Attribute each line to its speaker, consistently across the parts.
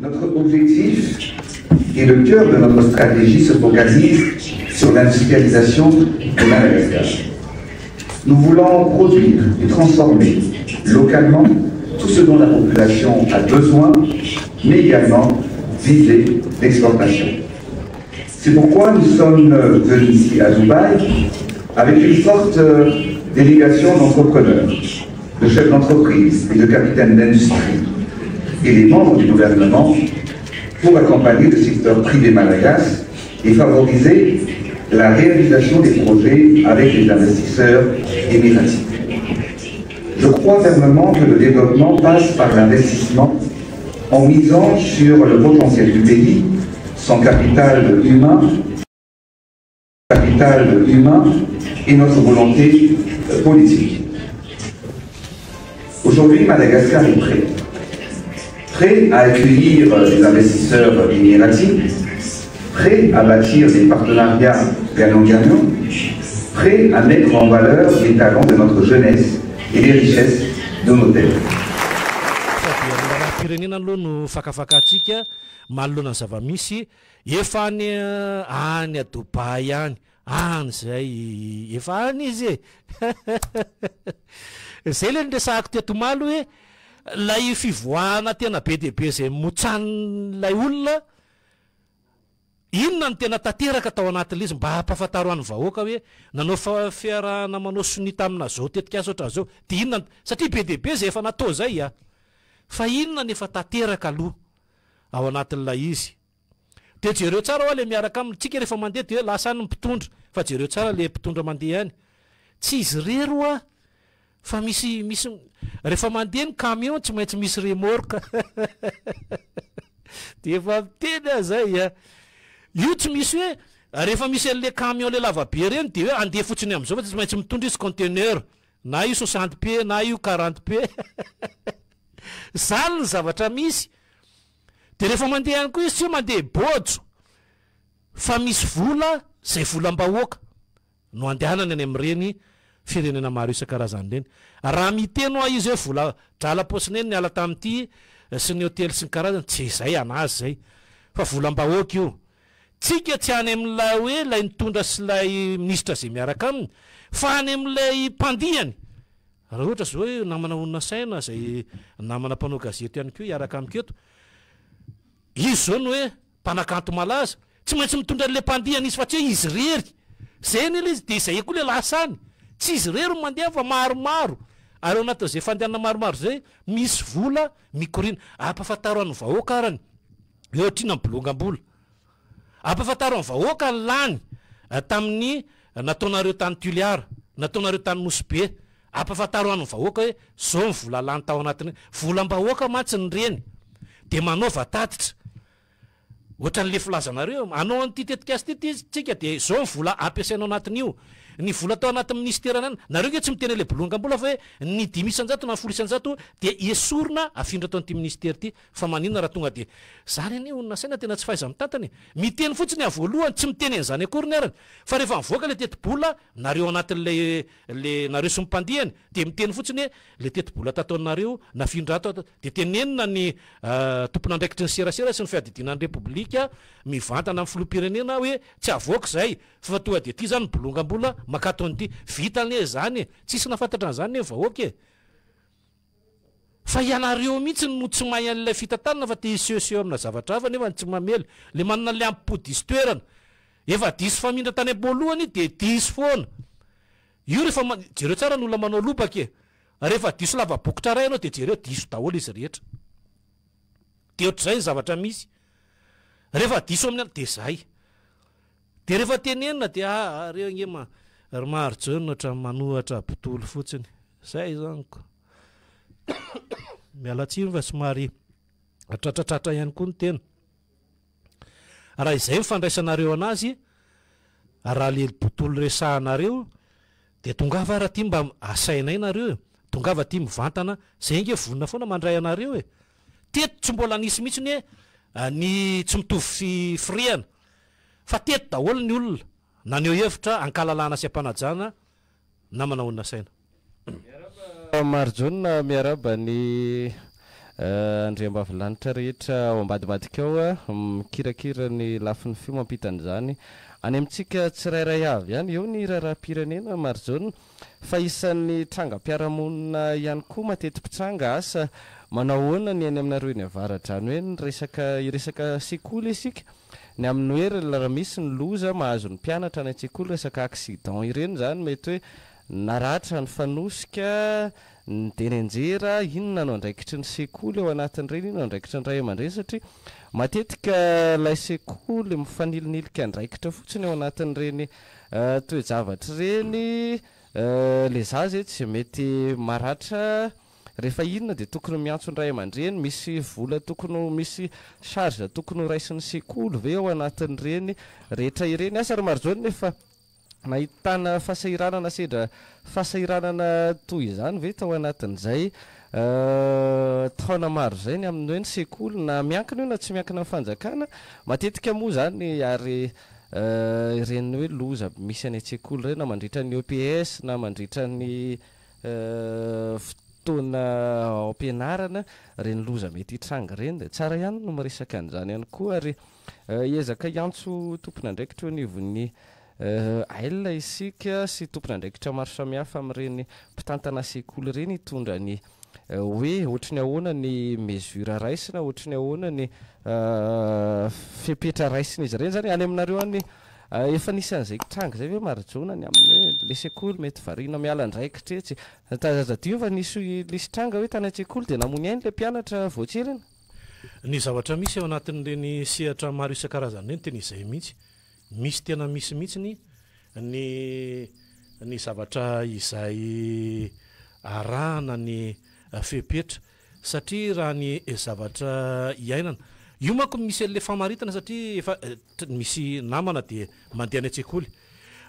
Speaker 1: Notre objectif et le cœur de notre stratégie se focalise sur l'industrialisation de Madagascar. Nous voulons produire et transformer localement tout ce dont la population a besoin, mais également viser l'exportation. C'est pourquoi nous sommes venus ici à Dubaï avec une forte délégation d'entrepreneurs, de chefs d'entreprise et de capitaines d'industrie et les membres du gouvernement pour accompagner le secteur privé malagasy et favoriser la réalisation des projets avec les investisseurs émiratis. Je crois fermement que le développement passe par l'investissement en misant sur le potentiel du pays, son capital humain et notre volonté politique. Aujourd'hui, Madagascar est prêt. Prêt à accueillir les investisseurs émiratis, prêt à bâtir des partenariats gagnant-gagnant, prêt à mettre en valeur les talents de notre jeunesse et les richesses de nos terres.
Speaker 2: Pirenena aloha no fakafakatsika manolona zava-misy efa any a Dubai any zay efa any izy zay le nresahako teto malo hoe lay fivoahana tena be dia be zay motsanylay olona inona ny tena tanteraka tao anatin'ilay izy mba hampafantaro an'ny vahoaka hoe nanao fiarahana manao sonita amina zao tetika azy ohatran'izao dia inona satria be dia be zay efa natao zay fa inona nefa tanteraka aloha ao anatin'ilay izy dia jereo tsara hoa le miaraka amintsika rehefa mandeha dia lasa any mpitondra fa jereo tsara le mpitondra mandeha any tsy izy rero fa misy rehefa mandeha ny camion tsy maintsy misy remorque dia efa miteny zay io tsy misy hoe rehefa misy an'le camion le lavabe reny dia hoe andeha fotsiny amin'izao fa tsy maintsy mitondra izy conteneur na io 60 pieds na io 40 pieds zany ny zavatra misy dia rehefa mandeha any koa izy tsy hoe mandeha bojo fa misy vola zay volam-bahoaka no andehanany any amin'ireny firenena maro isan-karazany reny raha miteno izy hoe vola drala posiny eny ny ala tamin'ity sy ny hôtely sy ny karazany tsy zay anazy zay fa volam-bahoaka io tsika tsy any amin'ilay hoe lay nitondra sy lay minisitra zay miaraka aminy fa any amin'ilay mpandihany raha ohatra zao hoe namana onina saina zay namana mpanao gazety ihany koa hiaraka amiketo izy zao no hoe mpanakanto malaza tsy maintsy mitondra an'le mpandihany izy fa tsy hoe izy rery zay nyle izy dia zay koa le lasany tsy izy rery mandeha fa maromaro ary ao anatin'izay fandehana maromaro zay misy vola mikorina ampafantaro an'ny vahoaka arany eo ohatrina ny bolongam-bola ampafantaro an'ny vahoaka ny lany tamin'ny nataonareo tany Tuliara nataonareo tany Mosibe ampafantaro an'ny vahoaka hoe zao ny vola lany tao anatiny volam-bahoaka mantsy ny reny dia manao vatatitra ohatran'le filazanareo anao an'ity tetika azy ty tsika dia zao ny vola ampiasainao anatin'io ny vola tao anatin'ny ministerany any nareo ke tsy miteny le bolongam-bola fa hoe ny 500 na 100 dia esorina afindra tao an'ity ministera ity fa maninona raha tonga dia zany any onina saina tena tsy fahaiza mitantany miteny fotsiny avoalohany tsy miteny an'izany akory ny arany fa rehefa mivoaka le teti-bola nareo anatin'le nareo sy mipandihany dia miteny fotsiny hoe le teti-bola tataonareo nafindra ato dia tenenina ny tompon'andraikitry ny serasera sy ny fiadidinan'ny repoblika mivantana amin'ny filoham-pirenena hoe tsy avoaka zay fa tonga dia ity zany bolongam-bola makatonyity vitany zany tsisy nafantatra an'izany ne vahoaka fa ianareo mihitsy no tsy mahay an'ilay fitantanana fa te iseoseo amina zavatra hafa nefa tsy mamely le manana le ampipodisy toerana efa diso famindra tany am-boalohany dia diso foana io rehefa jereo tsara ny olona manao lobaka rehefa diso lava-bokotra ray ianao dia jereo diso daholo izy rehetra dia ohatr'izay ny zavatra misy rehefa diso amin'ny dia zay dia rehefa tenenina dia reo ngema maro jeno ohatra manohatra mpitolo fotsiny zay zanyko mialatsiny fa somary atratratratra ihany koa ny tena raha izay mifandraisanareo anazy raha le mpitolo resahanareo dia tongava raha ty mba asainay nareo tongava ty mivantana zay nge vonina foana mandray anareo teto tsy mbola nisy mihitsy hoe ny tsy mitovy firiana fa teto daholo ny olona naneo hevitra ankalalana sy ampanajana na manao onina saina
Speaker 3: Marjona miaraba ny andriambavilanitra rehetra ao ambadibadika ao mikirakira ny lafin'ny fio mampitan'izany any amintsika tsirairay avy ihany eo ny raharaha-pirenena marzona fa isan'ny trangam-piarahamonina ihany koa mateti-pitsanga asa manahoana ny any aminareo ny avaratra any hoe ny resaka sekoly isika ny amin'ny hoe raha misy ny loza mahazo ny mpianatra any an-tsekoly resaka accident ireny zany mety hoe naratra ny fanosika ny denenjera inona no andraikitry ny sekoly eo anatin'ireny inona andraikitry ny ray aman-dreny satria matetika lay sekoly mifanilonilika andraikitra fotsiny eo anatin'ireny toejavatra reny le za zay tsy mety maratra rehefa inona dia tokony miantso ny ray aman-dreny misy vola tokony misy charge tokony raisin'ny sekoly ve ao anatin'ireny rehetra ireny asa ry marzony nefa nahitana fahasahiranana sedra fahasahiranana toy izany ve tao anatin'izay taona maro zay ny amin'ny hoe ny sekoly na miankina io na tsy miankina amin'ny fanjakana matetika moa zany ary ireny hoe loza misy any an-tsekoly ireny na mandritra ny EPS na mandritra ny fotoana am-pianarana reny loza mety hitranga reny dia tsara ihany no miresaka an'izany ihany koa ary iezaka iantso tompona andraikitra eo anivon'ny ailina isika sy tompona andraikitra maro samihafa amin'ireny mpitantana sekoly ireny hitondra ny hoe ohatry ny ahoana ny mesura raisina ohatry ny ahoana ny fepetra raisina izy ireny zany any aminareo any efa nisy an'izay tranga zay hoe marjona ny amin'ny hoe le sekoly mety variana miala andraikitra etsy tazadio fa nisy tranga hoe tany an-tsekoly dia namony ainy le mpianatra voatserina
Speaker 2: ny zavatra misy eo anatin'ireny sehatra maro isan-karazany reny tena izay misy tena misy mihitsiny ny zavatra izay arahana ny fepetra satria raha ny zavatra iainana io manko misy le famaritana satria efa misy namana dia mandeha any an-tsekoly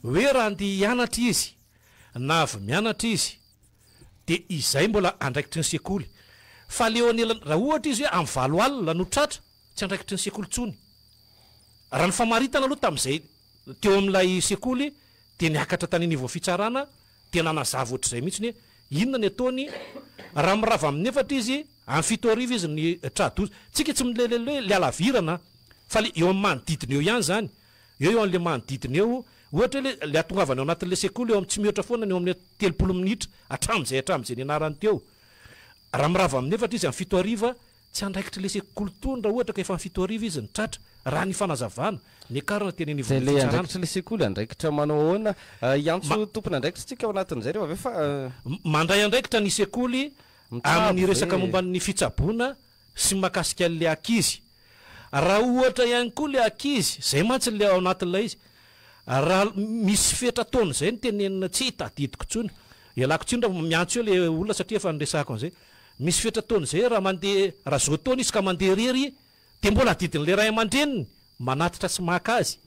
Speaker 2: hoe raha andeha hianatra izy na avy mianatra izy dia izay mbola andraikitry ny sekoly fa leonela raha ohatra izy hoe amin'ny valo alina no tratra tsy andraikitry ny sekoly tsony raha ny famaritana aloha tamin'izay teo amin'ilay sekoly dia niakatra tany niveau fitsarana dia nanazava ohatr'izay mihitsy ny inona ny ataony raha mirava amin'ny efatra izy amin'ny fito arivo izy ny tradozy tsika tsy milelele hoe le alavirana fa eo amin'ny manodidina eo ihany zany eo amin'le manodidina eo ohatra hoe le atongavana eo anatin'le sekoly eo amin'ny tsy mihoatra foana eo amin'ny 30 minitra hatramin'izay ny anarany teo raha mirava amin'ny efatra izy amin'ny fito ariva tsy andraikitra le sekoly tony raha ohatra ka efa amin'ny fito ariva izy ny tratra raha ny fanazavana ny karana teny ny
Speaker 3: zay le andraikitra le sekoly andraikitra manao ahoana iantso tompona andraikitra tsika ao anatin'izay rehefa fa
Speaker 2: mandray andraikitra ny sekoly amin'ny resaka momba ny fitsaboana sy makasika le akizy raha ohatra ihany koa le akizy zay mantsy le ao anatin'ilay izy raha misy fetra taona zay ny tenenina tsy hitadidiko tsony ialako tsindra miantso eo le olona satria efa nyresako an'izay misy fetra taona zay raha mandeha raha zao taona izy ka mandeha rery dia mbola adidin'le ray aman-dreniny manatitra sy maka azy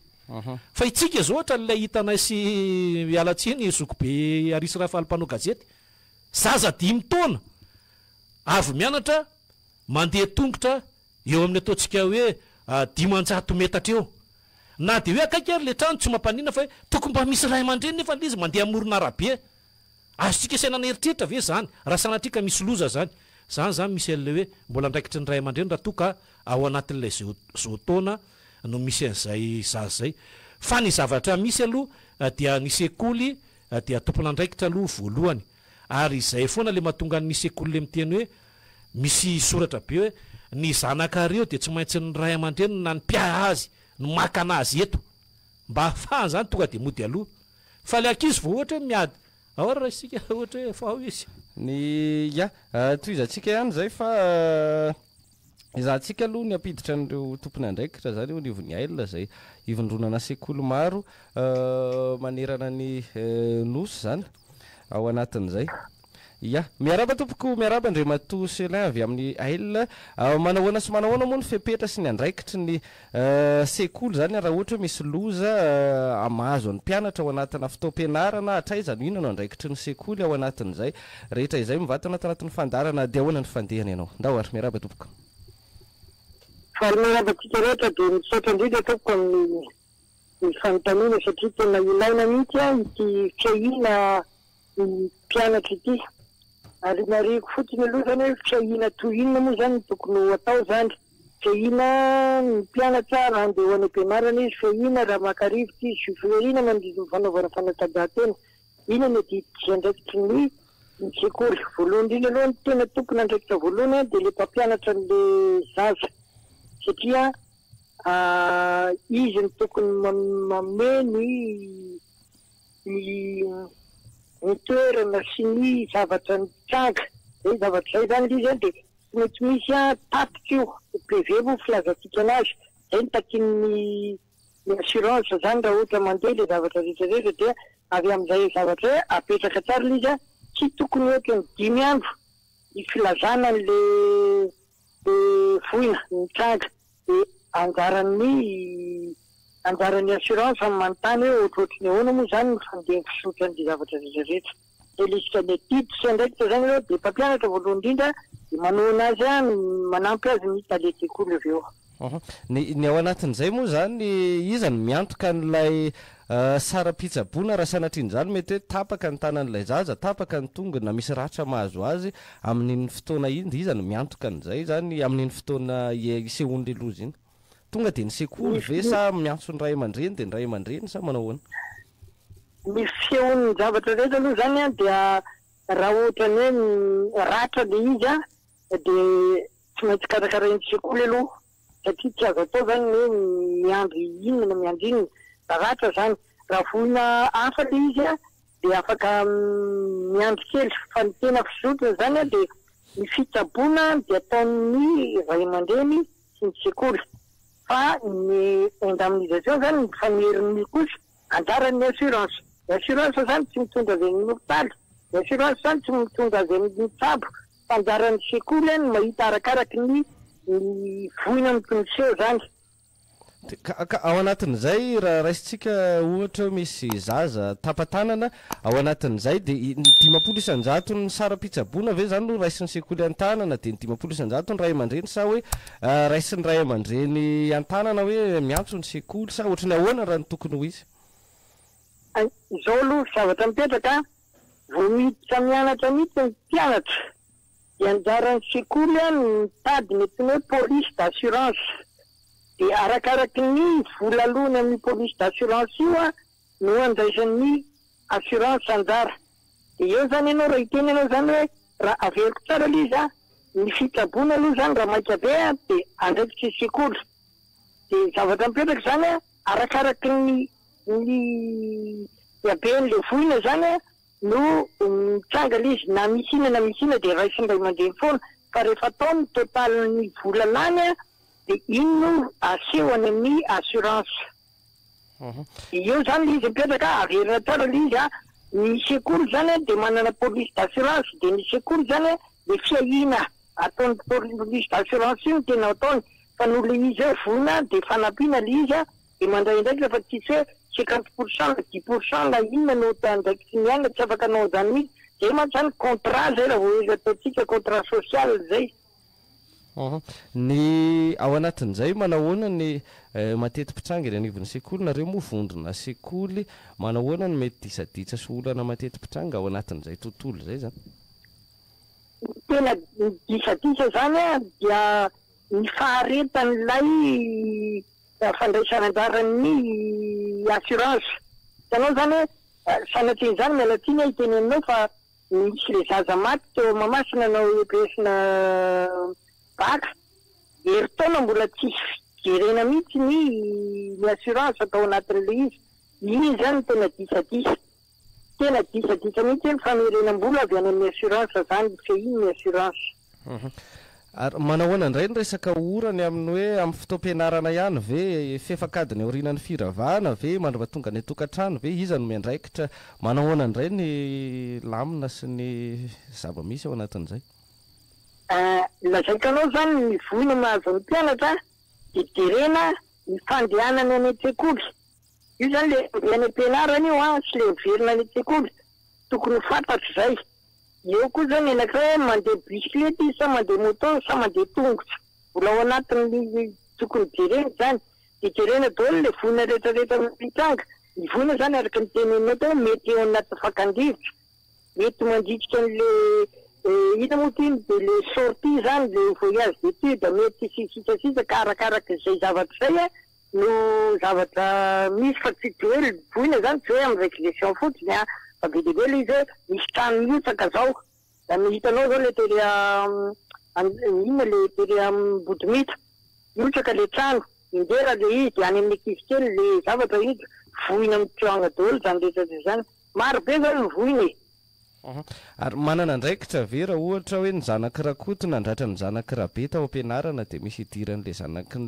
Speaker 2: fa itsika zao ohatra lay hitanay sy mialatsiny zokobe arisy raha fahalim-panao gazety zaza 5 taona avy mianatra mandeha tongotra eo amin'ny ataontsika hoe 500 metatra eo na dia hoe akaiky ary le trano tsy mampanina fa hoe tokony mba misy ray aman-dreny nefa le izy mandeha amorona arabe azotsika sainana eritreritra ve zany raha sanatrika misy loza zany misy an'le hoe mbola andraikitry ny ray aman-dreny raha toka ao anatin'ilay zao taona no misy an'izay zaza zay fa ny zavatra misy aloha dia ny sekoly dia tompona andraikitra aloha voalohany ary izay foana le mahatonga ny sekoly le miteny hoe misy soratra be hoe ny zanakareo dia tsy maintsy ny ray aman-dreny na ny pia azy no makana azy eto mba hafahany zany tonga dia mody aloha fa le akizy vo ohatra hoe miady ahoara raha isika ohatra hoe fa ao izy
Speaker 3: ny toy izantsika ihany zay fa izantsika aloha ny ampiditra n'ireo tompony andraikitra zany eo nivony ailina zay ivondronana sekoly maro manerana ny nosy zany ao anatin'izay miaraba tompoko miaraba andre mato selin avy amin'ny ailina manahoana sy manahoana moa ny fepetra sy ny andraikitry ny sekoly zany raha ohatra hoe misy loza amahazo ny mpianatra ao anatina fitaom-pianarana hatraizany ino no andraikitry ny sekoly ao anatin'izay rehetra izay mivatana tanatin'ny fandarana dia ahoana ny fandehany ianao ndao ary miaraba tompoko
Speaker 4: miarabatsika rehetra dia misaotra indrindra tompoko ny fanontaniana satria tena ilaina mihitsy ity fehina ny mpianatra ity ary nareko fotsiny aloha zany hoe fiahina tohinona moa zany tokony atao zany fiahina ny mpianatra raha andeha ho any am-pianarana izy fiahina raha maka-rivotra izy fiahina mandritra ny fanaovana fanatanjahantena ina ny adiditra andraikitry ny sekoly voalohany indrindra aloha ny tena tokony andraikitra voalohany dia le mpampianatra n'le zaza satria izy ny tokony manome ny toerana sy ny zavatra nitranga zay zavatra zay zany izy dia tsy mety misy tapitra io PV moa filazantsika anazy zay ny takin'ny assurance zany raha ohatra mandeha le zavatra rehetrarehetra dia avy amin'izay zavatra hoe apetraka tsara le izy tsy tokony ohatra ny 5 andro ny filazana n'le voina nitranga dia anjaran'ny assurance amin'ny manontany hoe ohatrohatry ny ahoana moa zany ny fandeha fisotra n'le zavatra rehetrarehetra dia lisika ny atiditra ndraikitra zany aloha dia mpampianatra voalohany indrindra dia manoana azy manampy azy ny talety-koly avy eo.
Speaker 3: Ny ao anatin'izay moa zany izany miantoka n'ilay sara-pitsaboana raha sanatriany zany mety hoe tapaka ny tanan'ilay zaza tapaka ny tongony na misy ratra mahazo azy amin'iny fotoana iny izany miantoka n'izay zany amin'iny fotoana isehoan'le loza iny tonga dia ny sekoly ve sa miantso ny ray aman-dreny dia ny ray aman-dreny sa manao ahoana?
Speaker 4: Ny fisehoan'ny zavatra rehetra aloha zany dia raha ohatra ny hoe ratra le izy dia tsy maintsy karakarain'ny sekoly aloha satria tsy azo atao zany hoe miandry inona na miandry inona ratra zany raha voina hafa le izy dia afaka miandry kely fa ny tena fisotrona zany dia ny fitsaboana dia ataon'ny ray aman-dreny sy ny sekoly fa ny indemnisation zany ny fanerin'ny kosa anjaran'ny assurance. Ny assurance zany tsy mitondra avy amin'ny hopitaly, ny assurance zany tsy mitondra avy amin'ny tsabo fa anjaran'ny sekoly ny mahita arakaraky ny voina mitomboseho zany.
Speaker 3: Ao anatin'izay raha raisitsika ohatra misy zaza tapatanana ao anatin'izay dia 50 isan-jato ny sara-pitsaboana ve zany no raisin'ny sekoly an-tanana dia 50 isan-jato ny ray aman-dreny sa hoe raisin'ny ray aman-dreny an-tanana hoe miantso ny sekoly sa ohatrany ahoana raha ny tokony ho izy?
Speaker 4: Izao aloha zavatra mipetraka vao miditra mianatra mihitsy ny mpianatra dia anjaran'ny sekoly ny tady mety hoe police d'assurance dia arakaraky ny vola alona amin'ny police d'assurance io no andraisan'ny assurance anjara dia eo zany ianao raha hiteny ianao zany hoe raha averiko tsara le izy ny fitsaboana aloha zany raha maika be dia andraikitra sekoly dia zavatra mipetraka zany arakaraky ny haben'le voina zany no mitranga le izy na misy inona dia raisin'ny ray aman-dreny foana fa rehefa atao ny totalin'ny vola lany dia iny no asehony amin'ny assurance. Eo zany le izy mipetraka averina tsara le izy ny sekoly zany dia manana police d'assurance dia ny sekoly zany le fiahina ataon'ny police d'assurance io no tena ataony fa no le izy voina dia fanampiana le izy dia mandray ndraiky rehefa tsisy hoe 50% 10% na inona no ndraiky tsy miaina tsy afaka anao zany mihitsy zay mantsy zany contrat zay raha vao izy ataontsika contrat social zay.
Speaker 3: Ny ao anatin'izay manahoana ny mateti-pitranga eny anivon'ny sekoly nareo moa vondrona sekoly manahoana ny mety disaditsa sy olana mateti-pitranga ao anatin'izay tontolo zay zany?
Speaker 4: Tena disadisa zany dia ny faharetan'ilay fandraisana anjaran'ny assurance. Itanao zany hoe sanatriny zany mialatsiny hiteny aminao fa misy le zaza maty teo Mahamasina nao EPS-na baka heritaona mbola tsisy jerena mihitsy ny assurance atao anatin'le izy iny zany tena disadisa mihitsy ny famerenam-bola avy any amin'ny assurance zany fe iny ny assurance.
Speaker 3: Ary manahoana indray ny resaka orany amin'ny hoe amin'ny fotoam-pianarana ihany ve fefakadiny aorinan'ny firavahana ve mandrova tonga ny tokantrano ve iza no miandraikitra manahoana indray ny lamina sy ny zava-misy ao anatin'izay?
Speaker 4: Lazaiko anao zany ny voina mahazo ny mpianatra dia jerena ny fandehanany any an-tsekoly io zany le any am-pianarana io sy le verina any an-tsekoly tokony fantatry zay. Eo koa zany anankiray mandeha bisikilety sa mandeha moto sa mandeha tongotra mbola ao anatin'ny tokony jerena zany dia jerena daholo le voina rehetrarehetra mitranga. Ny voina zany araka ny teneninao teo mety eo anaty fakan-drivotra mety mandritra n'le hita moa ty de le sortie zany le voyage d'étude mety sisitsasitsaka arakarak'izay zavatra zay no zavatra misy fa tsy hoe voina zany tsy hoe amin'ny récréation fotsiny a fa be deabe le izy hoe misy trano miotsaka zao da mihitanao zao le tery inona le tery Bodimita miotsaka le trano indera le izy de any amin'ny ankizy kely le zavatra izy voina mitioagna daholo zany rehetra zany maro be zany ny voina
Speaker 3: ary manana ndraikitra ve raha ohatra hoe ny zanaky rakoto nandratra ny zanaky rabe tao am-pianarana de misy idiran'le zanaky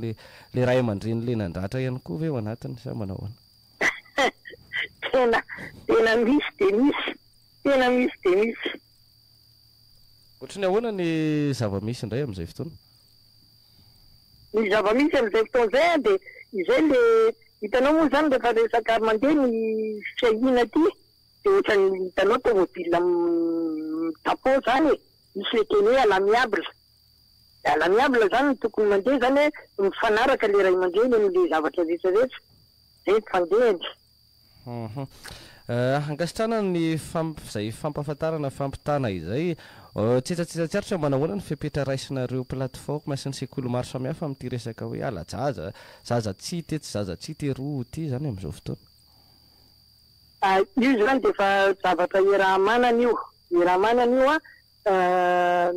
Speaker 3: le ray aman-dren'le nandratra ihany koa ve ao anatiny sa manao ahoana
Speaker 4: tena misy de misy tena misy de misy
Speaker 3: ohatrany ahoana ny zava-misy indray amin'izay fotoana
Speaker 4: ny zava-misy amin'izay fotoana zay de izay le hitanao moa zany rehefa resaka mandeha ny fiahina ty de ohatrany hitanao tomobile tapô zany misy le teny hoe à l'amiable zany ny tokony mandeha zany hoe mifanaraka le ray aman-dreny amin'le zavatra rehetrarehetra zay fandehany
Speaker 3: ankasitrana ny zay fampahafantarana fampitana izay tsetsatsiatra manahoana ny fipetra raisinareo plateforme sy ny sekoly maro samihafa amin'ity resaka hoe alajaza zaza tsy tetsy zaza tsy teroa ty zany amin'izao fotoana
Speaker 4: io zany de fa zavatra iarahamanana io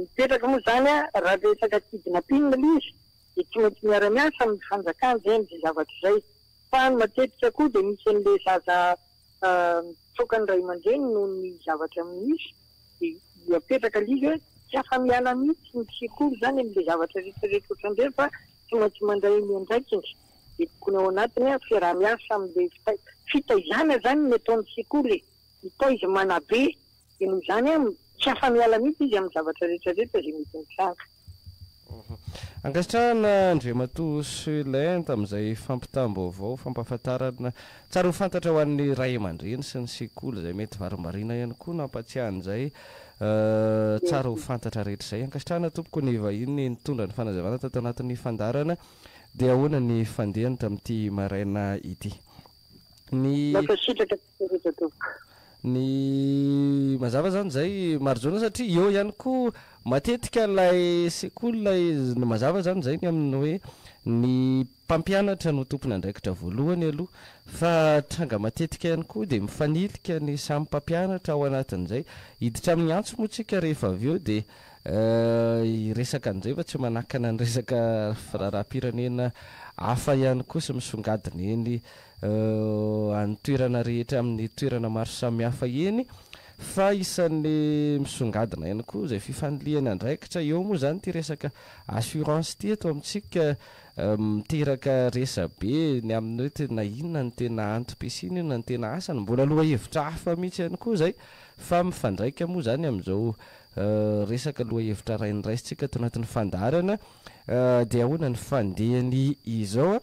Speaker 4: mipetraka moa zany a raha resaka kidnapping le izy de tsy maintsy miara-miasa amin'ny fanjakana zay amin'izay zavatra zay fa matetika koa de misy an'le zaza tsokany ray aman-dreny noho ny zavatra misy de apetraka lizy hoe tsy afa-miala mihitsy ny sekoly zany amin'le zavatra rehetrarehetra ohatran'ireny fa tsy maintsy mandray miandraikiny de tokony ao anatiny a fiaraha-miasa amin'le fitaizana zany ny ataon'ny sekoly mitaiza manabe de noho zany a tsy afa-miala mihitsy izy amin'ny zavatra rehetrarehetra zay mety mitranga
Speaker 3: ankasitrahana Andriamatoa Suelin tamin'izay fampitam-baovao fampahafantarana tsara ho fantatra ho an'ny ray aman-dreny sy ny sekoly izay mety varimbarina ihany koa nampatsiahan'izay tsara ho fantatra rehetra izay ankasitrahana tompoko ny vahiny nitondra ny fanazavana tato anatin'ny fandarana dia ahoana ny fandehany tamin'ity maraina ity ny mazava zany zay marojona satria eo ihany koa matetika ilay sekoly lay mazava zany zay ny amin'ny hoe ny mpampianatra no tompony andraikitra voalohany aloha fa tranga matetika ihany koa de mifanilika ny samy mpampianatra ao anatin'izay hiditra amin'ny antso moa tsika rehefa avy eo de resaka an'izay fa tsy manakana ny resaka firaharaha-pirenena hafa ihany koa sy misongadina eny any toerana rehetra amin'ny toerana maro samihafa eny fa isan'ny misongadina ihany koa zay fifaniliana andraikitra eo moa zany ty resaka assurance ty eto amintsika miteraka resa be ny amin'ny hoe tena inona ny tena antom-piasina inona ny tena asany mbola aloha hevitra hafa mihitsy ihany koa zay fa mifandraika moa zany amin'izao resaka aloha hevitra rain'iraisitsika to anatin'ny fandarana dia ahoana ny fandehany izao